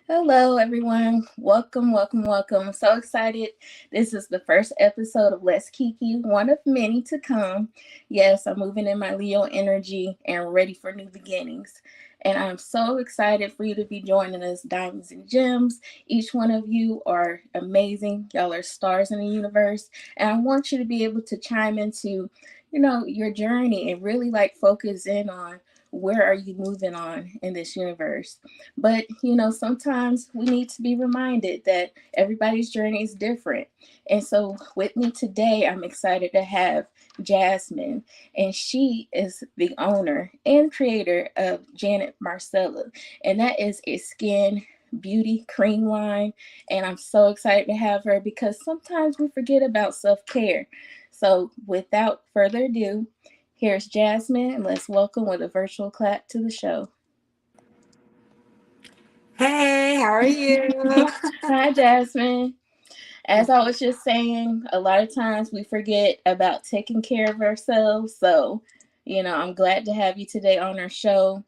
Hello, everyone. Welcome, welcome, welcome. I'm so excited. This is the first episode of Let's KeKe, one of many to come. Yes, I'm moving in my Leo energy and ready for new beginnings. And I'm so excited for you to be joining us, Diamonds and Gems. Each one of you are amazing. Y'all are stars in the universe. And I want you to be able to chime into, your journey and really focus in on where are you moving on in this universe. But, sometimes we need to be reminded that everybody's journey is different. And so, with me today, I'm excited to have Jasmine, and she is the owner and creator of JanetMarcella, and that is a skin beauty cream line. And I'm so excited to have her because sometimes we forget about self care. So, without further ado, here's Jasmine, and let's welcome with a virtual clap to the show. Hey, how are you? Hi, Jasmine. As I was just saying, a lot of times we forget about taking care of ourselves. So, I'm glad to have you today on our show.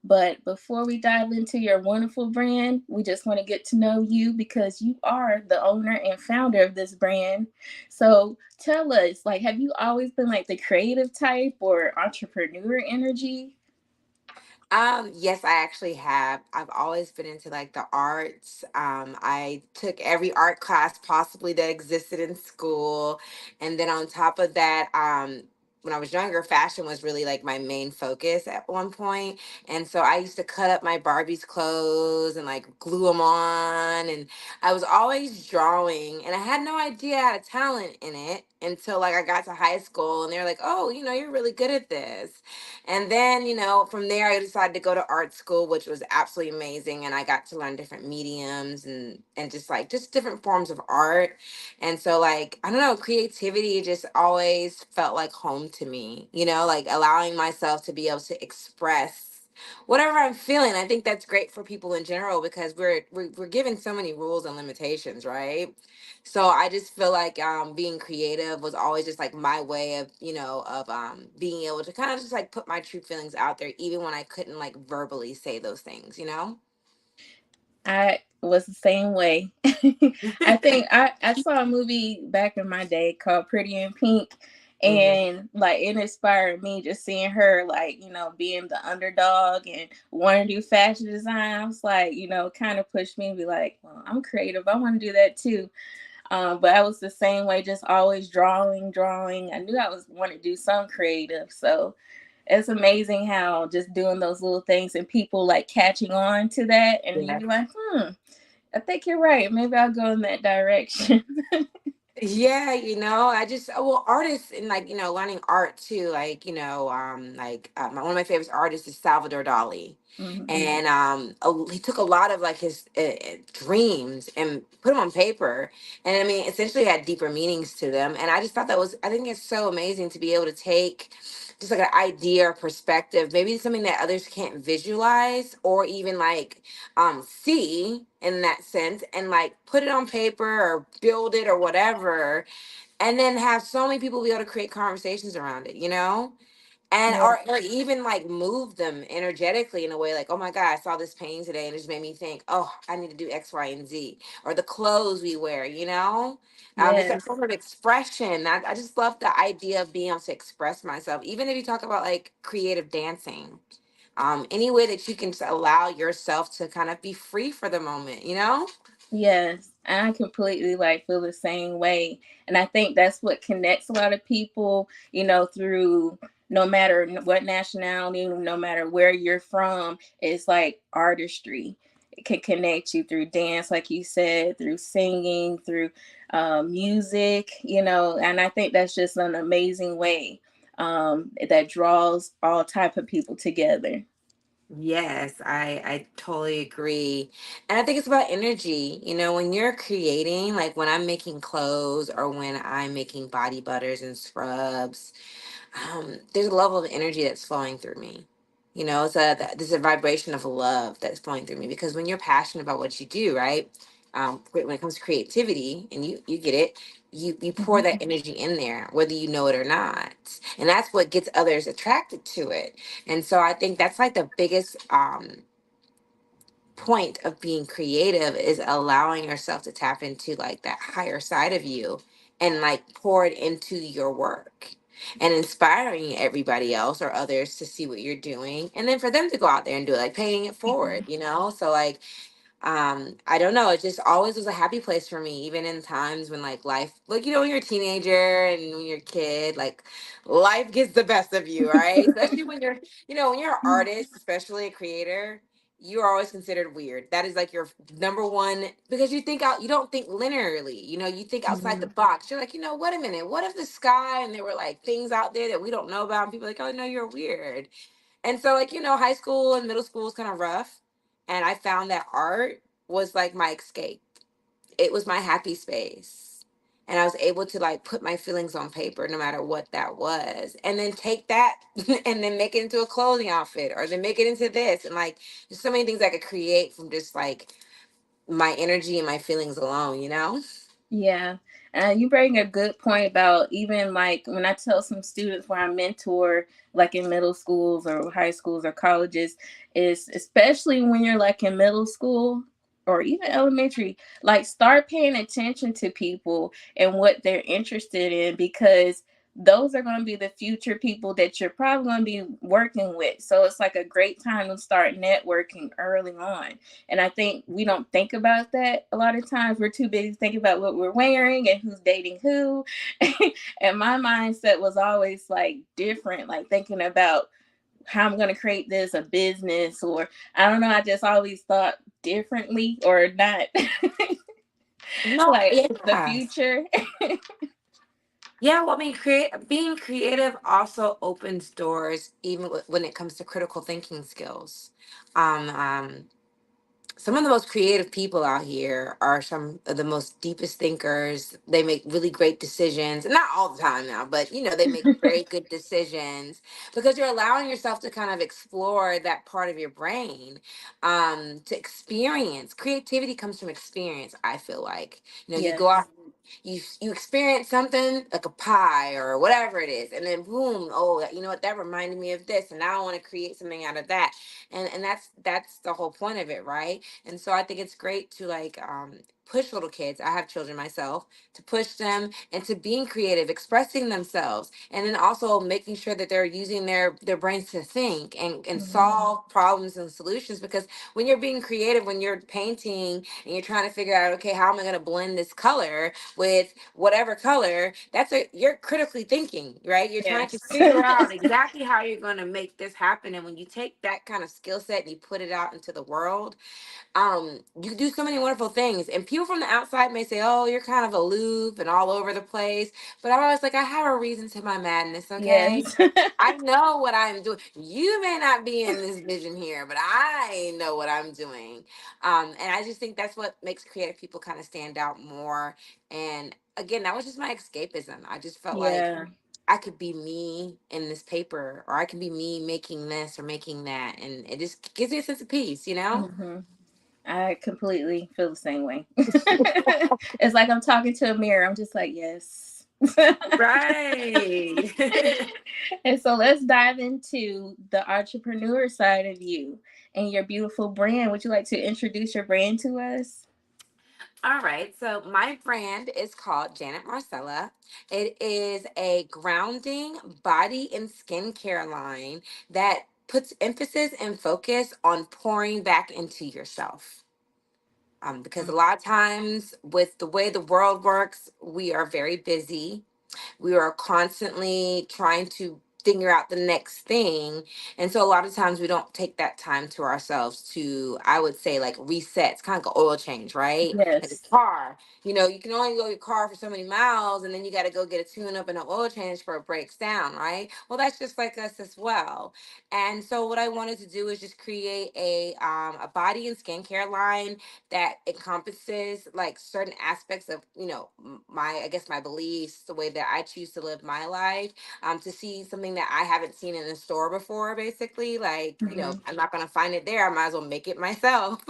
But before we dive into your wonderful brand, we just want to get to know you because you are the owner and founder of this brand. So tell us, have you always been the creative type or entrepreneur energy? Yes, I actually have. I've always been into like the arts. I took every art class possibly that existed in school. And then on top of that, when I was younger, fashion was really like my main focus at one point. And so I used to cut up my Barbie's clothes and like glue them on. And I was always drawing, and I had no idea I had a talent in it until like I got to high school, and they were like, "Oh, you're really good at this." And then, from there, I decided to go to art school, which was absolutely amazing. And I got to learn different mediums and just different forms of art. And so, like, I don't know, creativity just always felt like home to me, like allowing myself to be able to express whatever I'm feeling. I think that's great for people in general because we're given so many rules and limitations, right? So I just feel like being creative was always just like my way of being able to kind of just like put my true feelings out there even when I couldn't like verbally say those things. I was the same way. I think I saw a movie back in my day called Pretty in Pink. Hmm. And it inspired me just seeing her being the underdog and wanting to do fashion design. I was kind of pushed me to be like, well, I'm creative. I want to do that too. But I was the same way, just always drawing. I knew I was want to do some creative. So it's amazing how just doing those little things and people catching on to that, and you Yeah. be like, I think you're right. Maybe I'll go in that direction. Yeah, I just well, artists and like learning art too. Like one of my favorite artists is Salvador Dali, Hmm. and he took a lot of like his dreams and put them on paper, and I mean essentially had deeper meanings to them. And I just thought I think it's so amazing to be able to take just like an idea or perspective, maybe something that others can't visualize or even like see in that sense, and like put it on paper or build it or whatever, and then have so many people be able to create conversations around it. And Yeah. or even like move them energetically in a way like, oh my god, I saw this painting today and it just made me think, oh, I need to do X, Y, and Z. Or the clothes we wear. It's that Yes. form of expression. I just love the idea of being able to express myself, even if you talk about like creative dancing. Any way that you can just allow yourself to kind of be free for the moment. Yes, I completely feel the same way. And I think that's what connects a lot of people, through no matter what nationality, no matter where you're from, it's like artistry. It can connect you through dance, like you said, through singing, through music, and I think that's just an amazing way that draws all type of people together. Yes, I totally agree. And I think it's about energy. You know, when you're creating, like when I'm making clothes or when I'm making body butters and scrubs, there's a level of energy that's flowing through me. You know, it's there's a vibration of love that's flowing through me because when you're passionate about what you do, right? When it comes to creativity, and you get it, you pour Mhm. that energy in there, whether you know it or not, and that's what gets others attracted to it. And so I think that's like the biggest point of being creative is allowing yourself to tap into like that higher side of you and like pour it into your work and inspiring everybody else or others to see what you're doing and then for them to go out there and do it, like paying it forward, Mhm. you know? So like I don't know, it just always was a happy place for me, even in times when like life, like, you know, when you're a teenager and when you're a kid, like life gets the best of you, right? Especially when you're, you know, when you're an artist, especially a creator, you're always considered weird. That is like your number one, because you think out, you don't think linearly, you know, you think outside the Mhm. box. You're like, you know, wait a minute, what if the sky and there were like things out there that we don't know about and people are like, oh no, you're weird. And so, like, you know, high school and middle school was kind of rough. And I found that art was like my escape, it was my happy space. And I was able to like put my feelings on paper, no matter what that was. And then take that and then make it into a clothing outfit or then make it into this. And like, there's so many things I could create from just like my energy and my feelings alone, you know? Yeah. You bring a good point about even like when I tell some students where I mentor, like in middle schools or high schools or colleges, is especially when you're like in middle school or even elementary, like start paying attention to people and what they're interested in because those are going to be the future people that you're probably going to be working with. So it's like a great time to start networking early on. And I think we don't think about that a lot of times. We're too busy thinking about what we're wearing and who's dating who. And my mindset was always like different, like thinking about how I'm going to create this a business or I don't know. I just always thought differently or not No, like the yeah. future. Yeah, well, I mean, being creative also opens doors, even when it comes to critical thinking skills. Um, um, some of the most creative people out here are some of the most deepest thinkers. They make really great decisions, not all the time now, but you know, they make very good decisions because you're allowing yourself to kind of explore that part of your brain, to experience. Creativity comes from experience, I feel like. You know, you go out, Yes. you experience something like a pie or whatever it is, and then boom, oh, you know what, that reminded me of this, and now I want to create something out of that. And that's the whole point of it, right? And so I think it's great to like push little kids. I have children myself, to push them into being creative, expressing themselves, and then also making sure that they're using their brains to think and Mhm. solve problems and solutions. Because when you're being creative, when you're painting and you're trying to figure out, okay, how am I going to blend this color with whatever color, you're critically thinking, right? You're trying to Yes. figure out exactly how you're going to make this happen. And when you take that kind of skill set and you put it out into the world, you do so many wonderful things. And people from the outside may say, oh, you're kind of aloof and all over the place, but I'm always like, I have a reason to my madness. Okay, Yes. I know what I'm doing. You may not be in this vision here, but I know what I'm doing. And I just think that's what makes creative people kind of stand out more. And again, that was just my escapism. I just felt like Yeah. I could be me in this paper, or I could be me making this or making that, and it just gives me a sense of peace, you know? Hmm. I completely feel the same way. It's like I'm talking to a mirror. I'm just like, yes. Right. And so let's dive into the entrepreneur side of you and your beautiful brand. Would you like to introduce your brand to us? All right. So my brand is called Janet Marcella. It is a grounding body and skincare line that puts emphasis and focus on pouring back into yourself. Because a lot of times, with the way the world works, we are very busy. We are constantly trying to figure out the next thing. And so a lot of times we don't take that time to ourselves to, I would say, like reset. It's kind of like an oil change, right? Like a Yes. car. You know, you can only go your car for so many miles, and then you got to go get a tune up and an oil change before it breaks down, right? Well, that's just like us as well. And so what I wanted to do is just create a body and skincare line that encompasses like certain aspects of, you know, my, I guess, my beliefs, the way that I choose to live my life, to see something that I haven't seen in the store before, basically. Like, you know, Hmm. I'm not gonna find it there. I might as well make it myself.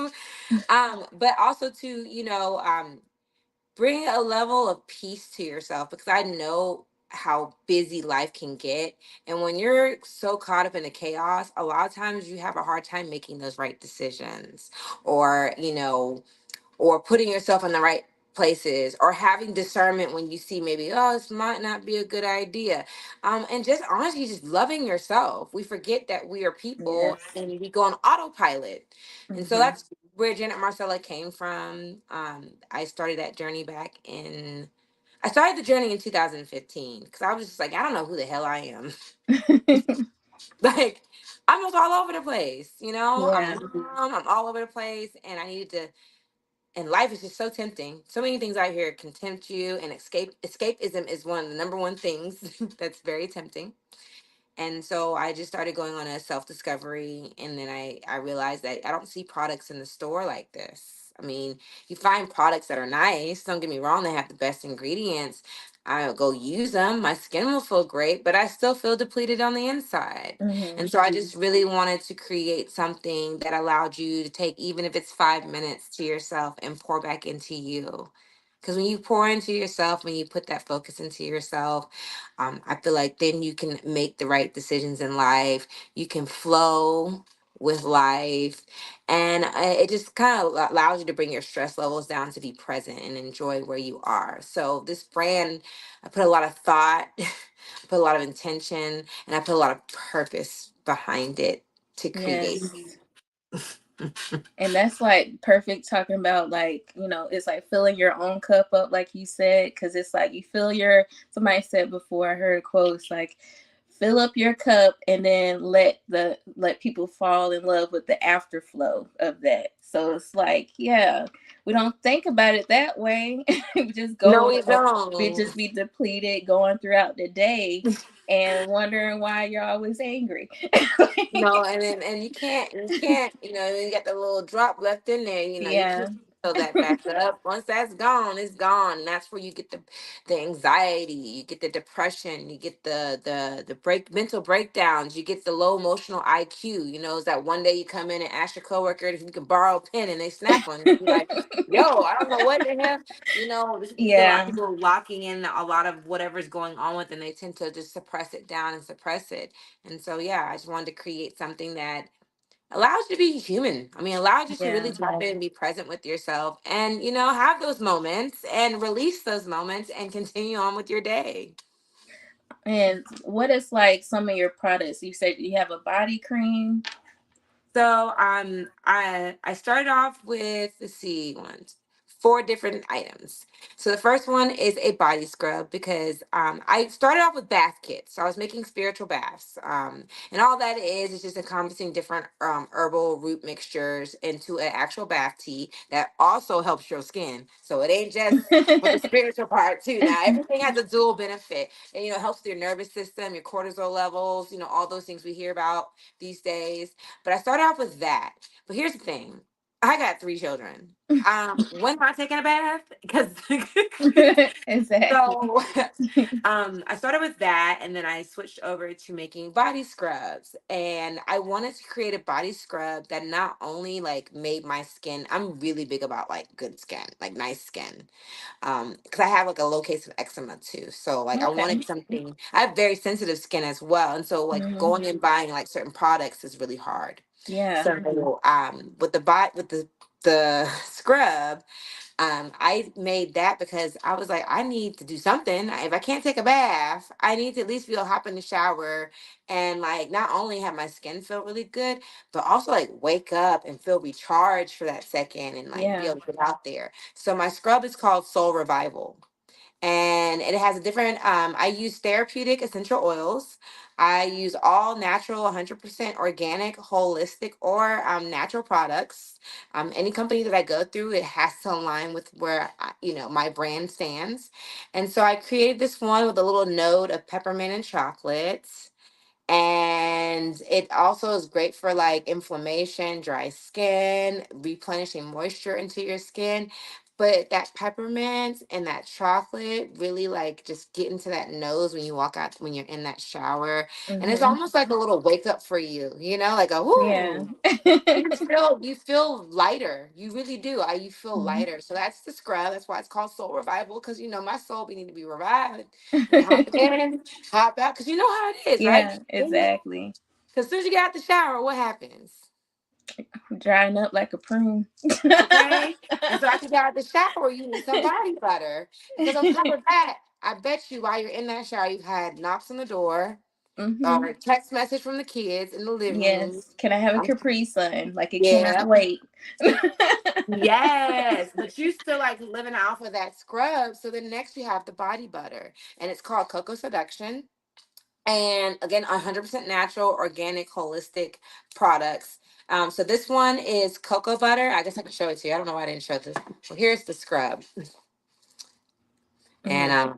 But also to, bring a level of peace to yourself, because I know how busy life can get. And when you're so caught up in the chaos, a lot of times you have a hard time making those right decisions, or, or putting yourself in the right places, or having discernment when you see maybe, oh, this might not be a good idea. And just honestly, just loving yourself. We forget that we are people Yes. and we go on autopilot. And so Hmm. that's where Janet Marcella came from. I started that journey back in I started the journey in 2015, because I was just like, I don't know who the hell I am. Like, I'm just all over the place, I'm Yeah. a mom, I'm all over the place, and I needed to. And life is just so tempting. So many things out here can tempt you, and escapism is one of the number one things that's very tempting. And so I just started going on a self discovery, and then I realized that I don't see products in the store like this. I mean, you find products that are nice. Don't get me wrong; they have the best ingredients. I'll go use them. My skin will feel great, but I still feel depleted on the inside. Hmm. And so I just really wanted to create something that allowed you to take, even if it's 5 minutes, to yourself and pour back into you. Because when you pour into yourself, when you put that focus into yourself, I feel like then you can make the right decisions in life. You can flow with life. And it just kind of allows you to bring your stress levels down, to be present and enjoy where you are. So, this brand, I put a lot of thought, I put a lot of intention, and I put a lot of purpose behind it to create. Yes. And that's like perfect, talking about, like, it's like filling your own cup up, like you said, because it's like you fill your, somebody said before, I heard quotes like, fill up your cup and then let people fall in love with the afterflow of that. So it's like, yeah, we don't think about it that way. We just No, go, we we don't. just be depleted going throughout the day and wondering why you're always angry. No, and you can't, you got the little drop left in there, you Yeah. can't fill that back up. Once that's gone, it's gone. And that's where you get the anxiety, you get the depression, you get the mental breakdowns, you get the low emotional IQ. Is that one day you come in and ask your coworker if you can borrow a pen, and they snap on you. You're like, yo, I don't know what the hell. You see a lot of Yeah. people locking in a lot of whatever's going on with them. They tend to just suppress it down and suppress it. And so, yeah, I just wanted to create something that allows you to be human. I mean, allows you to really Yeah. tap in and be present with yourself, and, have those moments and release those moments and continue on with your day. And what is like some of your products? You said you have a body cream. So I started off with, let's see, four different items. So the first one is a body scrub, because I started off with bath kits. So I was making spiritual baths, and all that is just encompassing different herbal root mixtures into an actual bath tea that also helps your skin. So it ain't just for the spiritual part too. Now everything has a dual benefit. And, it helps with your nervous system, your cortisol levels, all those things we hear about these days. But I started off with that. But here's the thing. I got three children. When am I taking a bath? Because Exactly. so I started with that, and then I switched over to making body scrubs. And I wanted to create a body scrub that not only like made my skin, I'm really big about like good skin, like nice skin. Because I have like a low case of eczema too. So like I Okay. wanted something, I have very sensitive skin as well. And so like Hmm. going and buying like certain products is really hard. Yeah. So with the scrub, I made that because I was like, I need to do something. If I can't take a bath, I need to at least be able to hop in the shower and like not only have my skin feel really good, but also like wake up and feel recharged for that second and like be Yeah. able to get out there. So my scrub is called Soul Revival. and it has a different I use therapeutic essential oils. I use all natural, 100% organic, holistic, or natural products. Any company that I go through, it has to align with where my brand stands. And so I created this one with a little note of peppermint and chocolate, and it also is great for like inflammation, dry skin, replenishing moisture into your skin. But that peppermint and that chocolate really like just get into that nose when you walk out, when you're in that shower. And it's Mm-hmm. almost like a little wake up for you, like a Yeah. whoo. You feel lighter. You really do. You feel Hmm. lighter. So that's the scrub. That's why it's called soul revival, because my soul, we need to be revived. We hop in, hop out, because you know how it is, right? Yeah, exactly. Because as soon as you get out the shower, what happens? Drying up like a prune. Okay. And so after you get out the shower, you need some body butter. Because on top of that, I bet you while you're in that shower, you've had knocks on the door or Hmm. a text message from the kids in the living room. Yes. Can I have a Um, Capri Sun? Like it cannot Yeah. wait. Yes, but you still like living off of that scrub. So then next you have the body butter, and it's called Cocoa Seduction. And again, 100% natural, organic, holistic products. So this one is cocoa butter. I guess I can show it to you. I don't know why I didn't show this. Well, here's the scrub, and Hmm.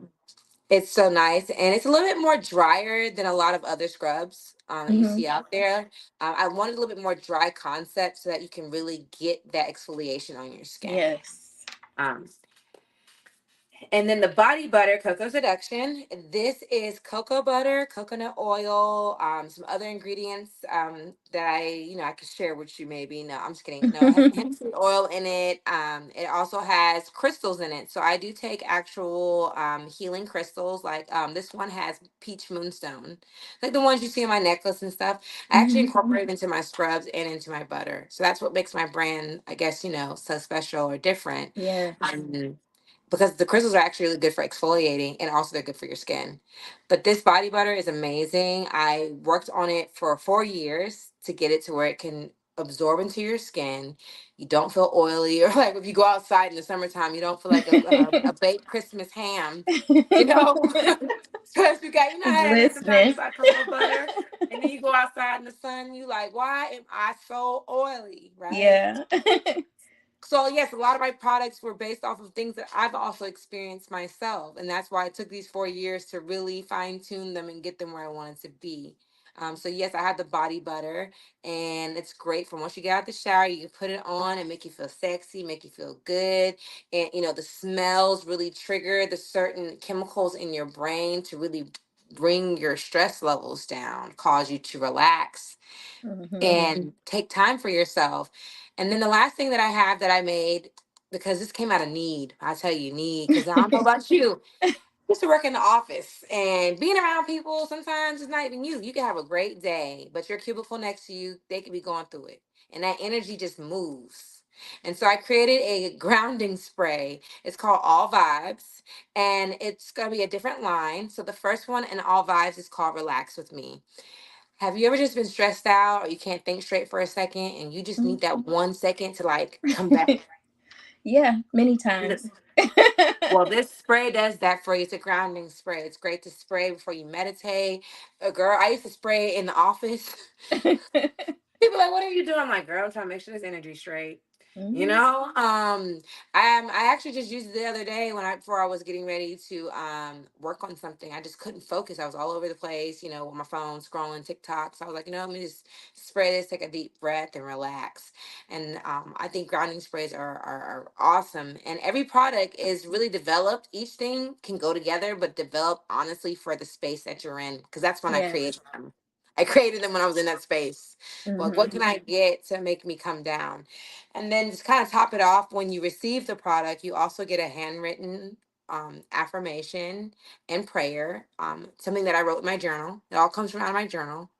it's so nice, and it's a little bit more drier than a lot of other scrubs that you Hmm. see out there. I wanted a little bit more dry concept so that you can really get that exfoliation on your skin. Yes. Um, And then the body butter, cocoa seduction. This is cocoa butter, coconut oil, some other ingredients that I could share with you maybe. No, I'm just kidding. No, it has hemp seed oil in it. It also has crystals in it. So I do take actual healing crystals. Like this one has peach moonstone, like the ones you see in my necklace and stuff. I actually Hmm. incorporate it into my scrubs and into my butter. So that's what makes my brand, I guess, so special or different. Yes. Because the crystals are actually really good for exfoliating, and also they're good for your skin. But this body butter is amazing. I worked on it for 4 years to get it to where it can absorb into your skin. You don't feel oily, or like if you go outside in the summertime, you don't feel like a baked Christmas ham, you know? Because how that is sometimes you Glistening. buy cocoa butter and then you go outside in the sun, you like, why am I so oily, right? Yeah. So yes, a lot of my products were based off of things that I've also experienced myself, and that's why it took these 4 years to really fine tune them and get them where I wanted to be. So yes, I have the body butter, and it's great for once you get out the shower, you can put it on and make you feel sexy, make you feel good, and the smells really trigger the certain chemicals in your brain to really bring your stress levels down, cause you to relax Hmm. and take time for yourself. And then the last thing that I have that I made, because this came out of need, I tell you, need, because I don't know about you. I used to work in the office, and being around people sometimes it's not even you. You can have a great day, but your cubicle next to you, they could be going through it. And that energy just moves. And so I created a grounding spray. It's called All Vibes, and it's going to be a different line. So the first one in All Vibes is called Relax with Me. Have you ever just been stressed out or you can't think straight for a second and you just need that 1 second to like come back? Yeah, many Th- times. Well, this spray does that for you. It's a grounding spray. It's great to spray before you meditate. Girl, I used to spray in the office. People are like, what are you doing? I'm like, girl, I'm trying to make sure this energy straight. You Mhm. know, I actually just used it the other day before I was getting ready to work on something. I just couldn't focus. I was all over the place, with my phone scrolling TikTok. So I was like, let me just spray this, take a deep breath, and relax. And I think grounding sprays are awesome. And every product is really developed. Each thing can go together, but developed honestly for the space that you're in. Because that's when I Yes. created them. I created them when I was in that space. Like, what Hmm. can I get to make me come down? And then just kind of top it off, when you receive the product, you also get a handwritten affirmation and prayer, something that I wrote in my journal. It all comes from out of my journal.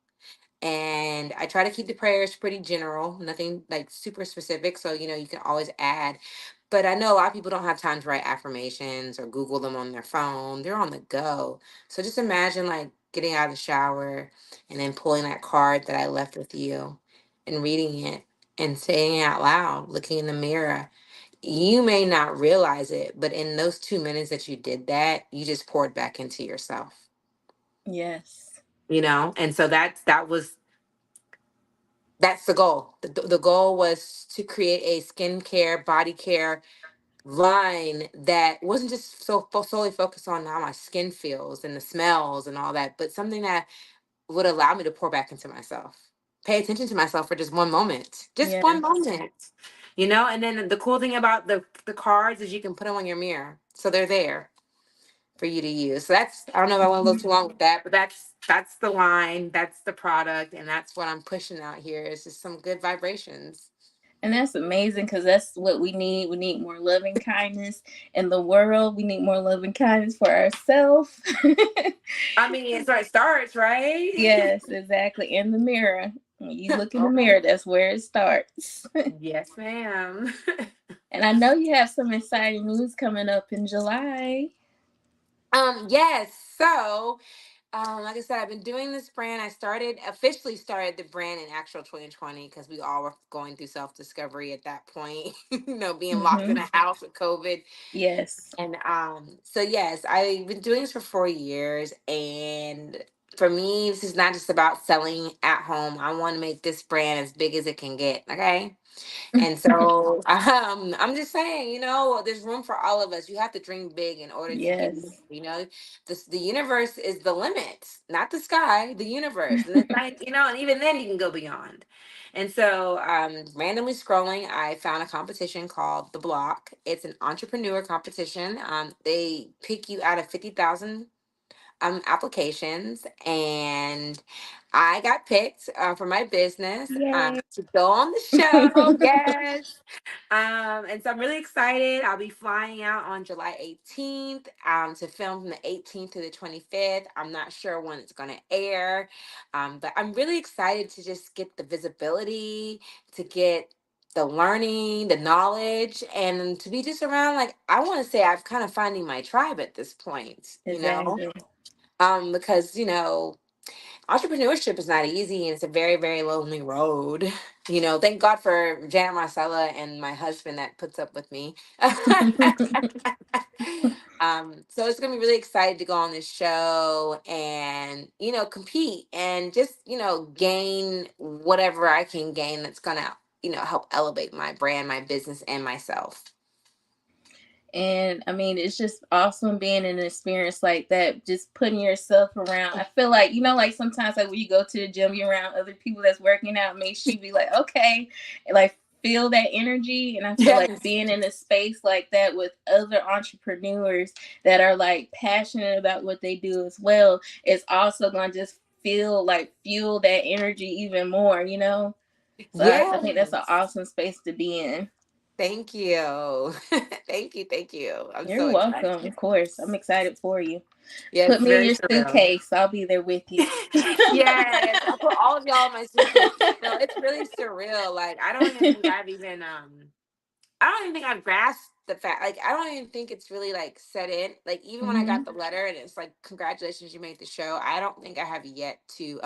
And I try to keep the prayers pretty general, nothing like super specific. So, you can always add. But I know a lot of people don't have time to write affirmations or Google them on their phone. They're on the go. So just imagine like getting out of the shower and then pulling that card that I left with you and reading it and saying it out loud, looking in the mirror. you may not realize it, but in those 2 minutes that you did that, you just poured back into yourself, Yes. and so that's the goal. The goal was to create a skincare, body care line that wasn't just solely focused on how my skin feels and the smells and all that, but something that would allow me to pour back into myself, pay attention to myself for just one Yes. moment, And then the cool thing about the cards is you can put them on your mirror, so they're there for you to use. So that's, I don't know if I went a little too long with that, but that's the line, that's the product, and that's what I'm pushing out here. Is just some good vibrations. And that's amazing because that's what we need. We need more loving kindness in the world. We need more loving kindness for ourselves. I mean, it's where it starts, right? Yes, exactly. In the mirror. When you look in the Okay. mirror, that's where it starts. Yes, ma'am. And I know you have some exciting news coming up in July. Yes. So, like I said, I've been doing this brand. Officially started the brand in actual 2020 because we all were going through self discovery at that point, being locked in Mm-hmm. a house with COVID. Yes. And so yes, I've been doing this for 4 years, and for me, this is not just about selling at home. I want to make this brand as big as it can get. Okay. And so I'm just saying, there's room for all of us. You have to dream big in order to do more. Yes. The universe is the limit, not the sky, the universe. And it's not, and even then you can go beyond. And so, randomly scrolling, I found a competition called The Block. It's an entrepreneur competition. They pick you out of 50,000 applications, and I got picked for my business Yay. to go on the show. Yes. And so I'm really excited. I'll be flying out on July 18th to film from the 18th to the 25th. I'm not sure when it's going to air, but I'm really excited to just get the visibility, to get the learning, the knowledge, and to be just around. Like, I want to say I've kind of finding my tribe at this point. Exactly. Because entrepreneurship is not easy, and it's a very, very lonely road. Thank God for Janet Marcella and my husband that puts up with me. So it's gonna be really excited to go on this show and compete and just gain whatever I can gain that's gonna help elevate my brand, my business, and myself. And I mean, it's just awesome being in an experience like that, just putting yourself around. I feel like, like sometimes like when you go to the gym, you're around other people that's working out, makes you be like, okay, and like feel that energy. And I feel like Yes. being in a space like that with other entrepreneurs that are like passionate about what they do as well, is also going to just fuel that energy even more. So I think that's an Yes. awesome space to be in. Thank you. Thank you. Thank you. I'm You're so excited. welcome. Of course. I'm excited for you. Yeah, Put it's me in very your surreal. suitcase. I'll be there with you. Yes, I'll put all of y'all in my suitcase. No, it's really surreal. Like, I don't even think I've grasped the fact. Like, I don't even think it's really like set in. Like, even when I got Hmm. the letter and it's like, congratulations, you made the show. I don't think I have yet to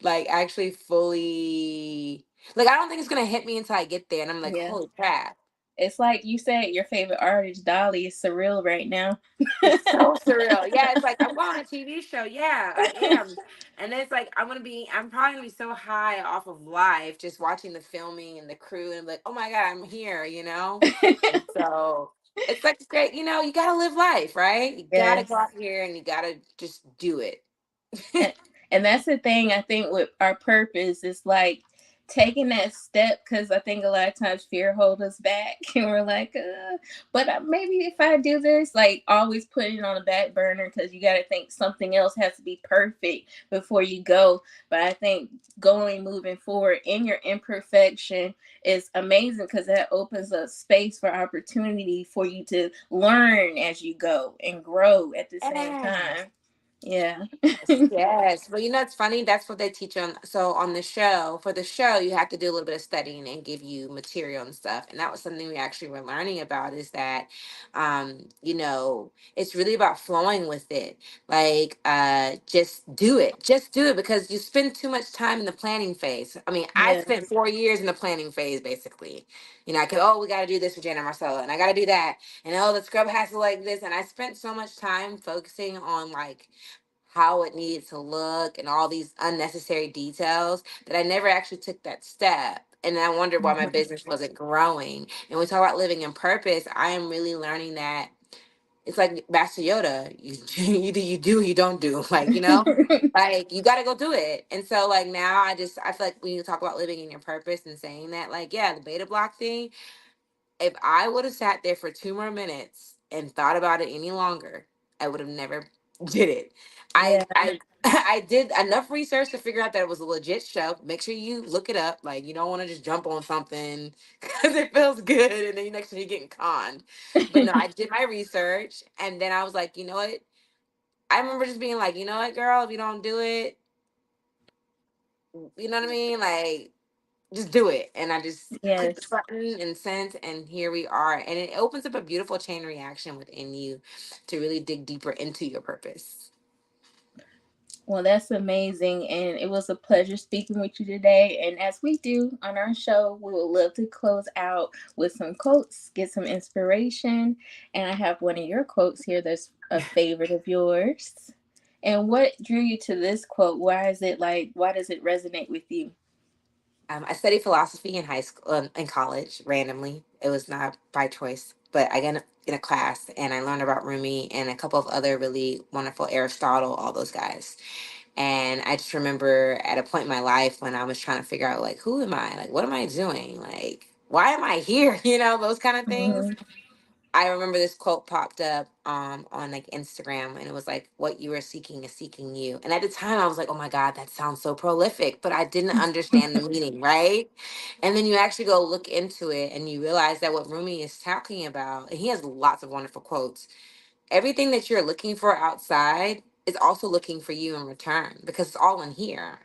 like actually fully, like, I don't think it's gonna hit me until I get there and I'm like, Yeah. holy crap. It's like you said, your favorite artist, Dolly, is surreal right now. It's so surreal. Yeah, it's like I'm going on a TV show. Yeah, I am. And then it's like I'm probably gonna be so high off of life just watching the filming and the crew and like, oh my God, I'm here. And so it's like it's great, you gotta live life, right? You gotta go Yes. out here and you gotta just do it. and, and that's the thing I think with our purpose is like taking that step, because I think a lot of times fear holds us back and we're like but maybe if I do this, like always putting it on the back burner because you got to think something else has to be perfect before you go. But I think moving forward in your imperfection is amazing because that opens up space for opportunity for you to learn as you go and grow at the same Yes. time. Yeah. Yes, but it's funny. That's what they teach on. So on the show, for the show, you have to do a little bit of studying and give you material and stuff. And that was something we actually were learning about. Is that, it's really about flowing with it. Like, just do it because you spend too much time in the planning phase. I mean, I spent Yes. 4 years in the planning phase, basically. I could, we got to do this with Janet Marcella, and I got to do that, and the scrub has to like this, and I spent so much time focusing on like how it needed to look and all these unnecessary details that I never actually took that step. And I wondered why my Mhm. business wasn't growing. And we talk about living in purpose. I am really learning that it's like Master Yoda. You do, you don't do. Like you got to go do it. And so like now I feel like when you talk about living in your purpose and saying that, like, yeah, the beta block thing, if I would have sat there for 2 more minutes and thought about it any longer, I would have never did it. I Yeah. I I did enough research to figure out that it was a legit show. Make sure you look it up. Like you don't want to just jump on something because it feels good and then next thing you're getting conned. But no, I did my research and then I was like, you know what? I remember just being like, you know what, girl, if you don't do it, you know what I mean? Like just do it. And I just clicked the Yes. button and sent, and here we are. And it opens up a beautiful chain reaction within you to really dig deeper into your purpose. Well, that's amazing. And it was a pleasure speaking with you today. And as we do on our show, we would love to close out with some quotes, get some inspiration. And I have one of your quotes here that's a favorite of yours. And what drew you to this quote? Why does it resonate with you? I studied philosophy in high school, in college, randomly. It was not by choice, but I got in a class and I learned about Rumi and a couple of other really wonderful Aristotle, all those guys. And I just remember at a point in my life when I was trying to figure out, like, who am I? Like, what am I doing? Like, why am I here? Those kind of things. Hmm. I remember this quote popped up on like Instagram, and it was like, "What you are seeking is seeking you." And at the time, I was like, "Oh my God, that sounds so prolific," but I didn't understand the meaning, right? And then you actually go look into it, and you realize that what Rumi is talking about, and he has lots of wonderful quotes. Everything that you're looking for outside is also looking for you in return because it's all in here.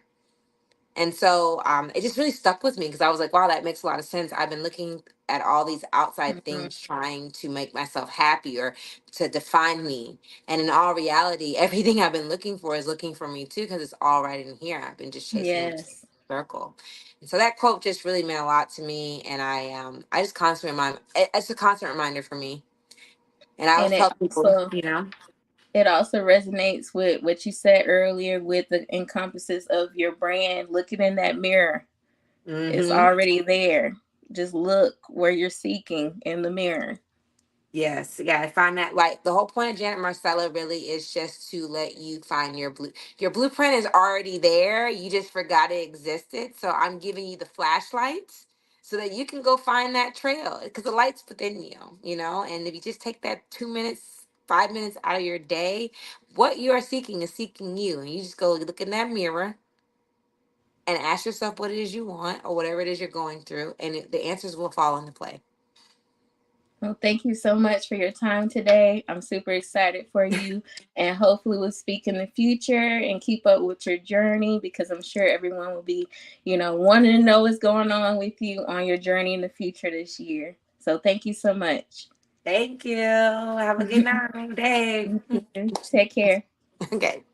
And so it just really stuck with me because I was like, wow, that makes a lot of sense. I've been looking at all these outside Hmm. things trying to make myself happy or to define me. And in all reality, everything I've been looking for is looking for me too because it's all right in here. I've been just chasing it Yes. circle. And so that quote just really meant a lot to me. And I just constantly it's a constant reminder for me. And I And always tell people. it also resonates with what you said earlier with the encompasses of your brand. Looking in that mirror, it's Mm-hmm. already there. Just look where you're seeking in the mirror. Yes, yeah, I find that like the whole point of Janet Marcella really is just to let you find your blueprint is already there. You just forgot it existed. So I'm giving you the flashlights so that you can go find that trail because the light's within you. And if you just take that 2 minutes, 5 minutes out of your day, what you are seeking is seeking you. And you just go look in that mirror and ask yourself what it is you want or whatever it is you're going through, and the answers will fall into play. Well, thank you so much for your time today. I'm super excited for you, and hopefully, we'll speak in the future and keep up with your journey because I'm sure everyone will be, wanting to know what's going on with you on your journey in the future this year. So, thank you so much. Thank you. Have a good night, day. You too. Take care. Okay.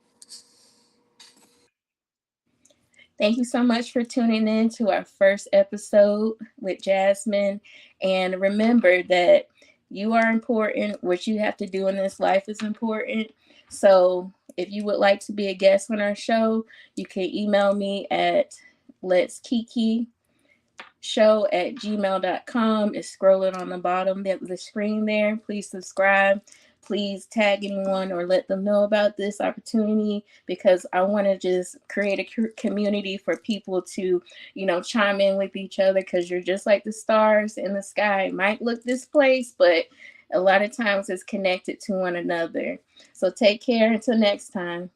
Thank you so much for tuning in to our first episode with Jasmine. And remember that you are important. What you have to do in this life is important. So if you would like to be a guest on our show, you can email me at let's kiki show@gmail.com is scrolling on the bottom of the screen there. Please subscribe. Please tag anyone or let them know about this opportunity because I want to just create a community for people to, chime in with each other because you're just like the stars in the sky. It might look displaced, but a lot of times it's connected to one another. So take care until next time.